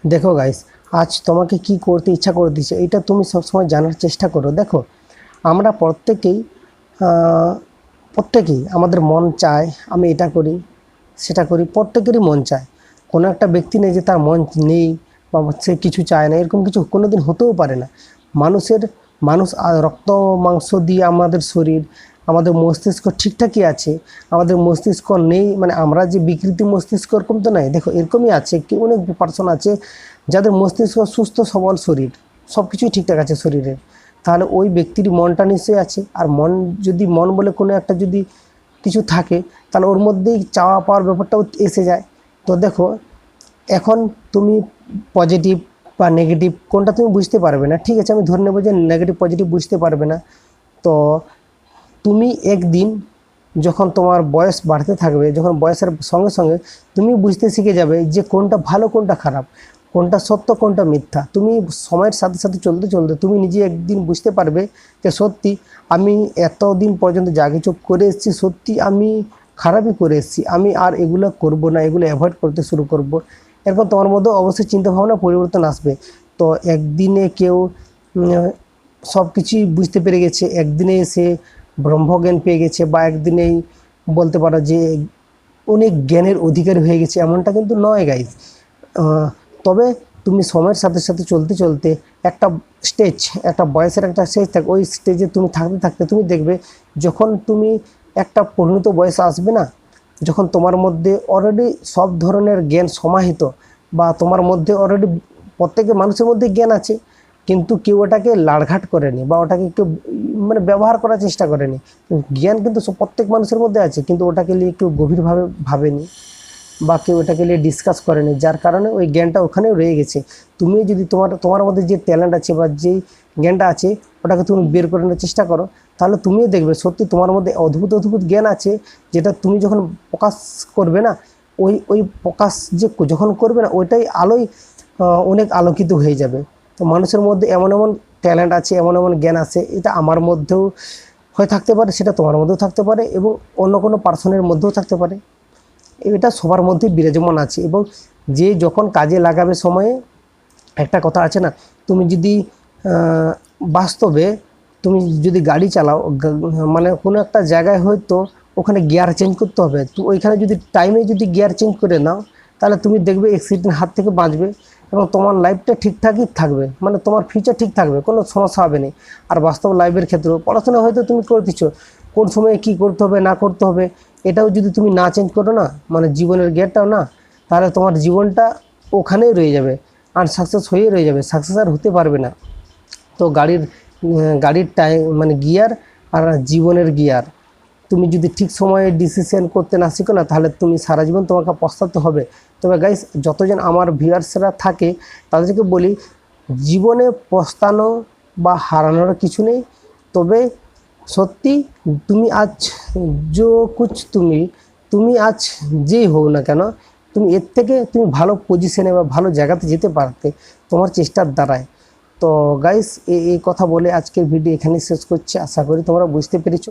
দেখো গাইস, আজ তোমাকে কি করতে ইচ্ছা করে দিচ্ছে এটা তুমি সবসময় জানার চেষ্টা করো। দেখো, আমরা প্রত্যেকেই আমাদের মন চায় আমি এটা করি সেটা করি, প্রত্যেকেরই মন চায়। কোনো একটা ব্যক্তি নেই যে তার মন নেই বা সে কিছু চায় না, এরকম কিছু কোনো দিন হতেও পারে না। মানুষের মানুষ রক্ত মাংস দিয়ে আমাদের শরীর, আমাদের মস্তিষ্ক ঠিকঠাকই আছে। আমাদের মস্তিষ্ক নেই মানে আমরা যে বিকৃতি মস্তিষ্ক এরকম তো নয়। দেখো, এরকমই আছে কি অনেক পার্সন আছে যাদের মস্তিষ্ক সুস্থ সবল, শরীর সব কিছুই ঠিকঠাক আছে শরীরে। তাহলে ওই ব্যক্তির মনটা নিশ্চয়ই আছে। আর মন বলে কোনো একটা যদি কিছু থাকে, তাহলে ওর মধ্যেই চাওয়া পাওয়ার ব্যাপারটাও এসে যায়। তো দেখো, এখন তুমি পজিটিভ বা নেগেটিভ কোনটা তুমি বুঝতে পারবে না, ঠিক আছে, আমি ধরে নেবো যে নেগেটিভ পজিটিভ বুঝতে পারবে না। তো তুমি একদিন যখন তোমার বয়স বাড়তে থাকবে, যখন বয়সের সঙ্গে সঙ্গে তুমি বুঝতে শিখে যাবে যে কোনটা ভালো কোনটা খারাপ, কোনটা সত্য কোনটা মিথ্যা। তুমি সময়ের সাথে সাথে চলতে চলতে তুমি নিজে একদিন বুঝতে পারবে যে সত্যি আমি এতদিন পর্যন্ত যা কিছু করে এসেছি সত্যি আমি খারাপই করে এসেছি, আমি আর এগুলো করব না, এগুলো অ্যাভয়েড করতে শুরু করব। এরপর তোমার মধ্যে অবশ্যই চিন্তাভাবনা পরিবর্তন আসবে। তো একদিনে কেউ সব কিছুই বুঝতে পেরে গেছে, একদিনে সে ব্রহ্মজ্ঞান পেয়ে গেছে, বা একদিনেই বলতে পারো যে অনেক জ্ঞানের অধিকারী হয়ে গেছে, এমনটা কিন্তু নয় গাইজ। তবে তুমি সময়ের সাথে সাথে চলতে চলতে একটা স্টেজ, একটা বয়সের একটা স্টেজ থাকে, ওই স্টেজে তুমি থাকতে থাকতে তুমি দেখবে যখন তুমি একটা পরিণত বয়স আসবে না, যখন তোমার মধ্যে অলরেডি সব ধরনের জ্ঞান সমাহিত, বা তোমার মধ্যে অলরেডি প্রত্যেকের মানুষের মধ্যে জ্ঞান আছে, কিন্তু কেউ ওটাকে লাড়ঘাট করেনি বা ওটাকে কেউ মানে ব্যবহার করার চেষ্টা করেনি। জ্ঞান কিন্তু প্রত্যেক মানুষের মধ্যে আছে, কিন্তু ওটাকে নিয়ে কেউ গভীরভাবে ভাবেনি বা কেউ এটাকে নিয়ে ডিসকাস করেনি, যার কারণে ওই জ্ঞানটা ওখানেও রয়ে গেছে। তুমি যদি তোমার মধ্যে যে ট্যালেন্ট আছে বা যেই জ্ঞানটা আছে ওটাকে তুমি বের করে নেওয়ার চেষ্টা করো, তাহলে তুমিও দেখবে সত্যি তোমার মধ্যে অদ্ভুত অদ্ভুত জ্ঞান আছে, যেটা তুমি যখন প্রকাশ করবে না, ওই প্রকাশ যে যখন করবে না ওইটাই আলোয় অনেক আলোকিত হয়ে যাবে। তো মানুষের মধ্যে এমন এমন ট্যালেন্ট আছে, এমন এমন জ্ঞান আছে, এটা আমার মধ্যেও হয়ে থাকতে পারে, সেটা তোমার মধ্যেও থাকতে পারে, এবং অন্য কোনো পার্সনের মধ্যেও থাকতে পারে। এটা সবার মধ্যে বিরাজমান আছে, এবং যে যখন কাজে লাগাবে সময়ে, একটা কথা আছে না, তুমি যদি বাস্তবে তুমি যদি গাড়ি চালাও, মানে কোনো একটা জায়গায় হয়তো ওখানে গিয়ার চেঞ্জ করতে হবে, তো ওইখানে যদি টাইমে যদি গিয়ার চেঞ্জ করে নাও, তাহলে তুমি দেখবে অ্যাক্সিডেন্ট হাত থেকে বাঁচবে, এবং তোমার লাইফটা ঠিকঠাকই থাকবে, মানে তোমার ফিউচার ঠিক থাকবে, কোনো সমস্যা হবে না। আর বাস্তব লাইফের ক্ষেত্রেও পড়াশোনা হয়তো তুমি করতেছো, কোন সময়ে কি করতে হবে না করতে হবে এটাও যদি তুমি না চেঞ্জ করো না, মানে জীবনের গিয়ারটাও না, তাহলে তোমার জীবনটা ওখানেই রয়ে যাবে, আনসাকসেস হয়ে রয়ে যাবে, সাকসেস আর হতে পারবে না। তো গাড়ির টাইম মানে গিয়ার, আর জীবনের গিয়ার, তুমি যদি ঠিক সময়ে ডিসিশন করতে না শিখো না, তাহলে তুমি সারা জীবন তোমাকে পস্তাতে হবে। তবে গাইস, যতজন আমার ভিউয়ার্সরা থাকে তাদেরকে বলি, জীবনে পস্তানো বা হারানোর কিছু নেই। তবে সত্যি তুমি আজ যে কুছ তুমি আজ যেই হোক না কেন, তুমি এর থেকে তুমি ভালো পজিশনে বা ভালো জায়গাতে যেতে পারতে তোমার চেষ্টার দ্বারায়। তো গাইস, এই কথা বলে আজকের ভিডিও এখানে শেষ করছি। আশা করি তোমরা বুঝতে পেরেছো।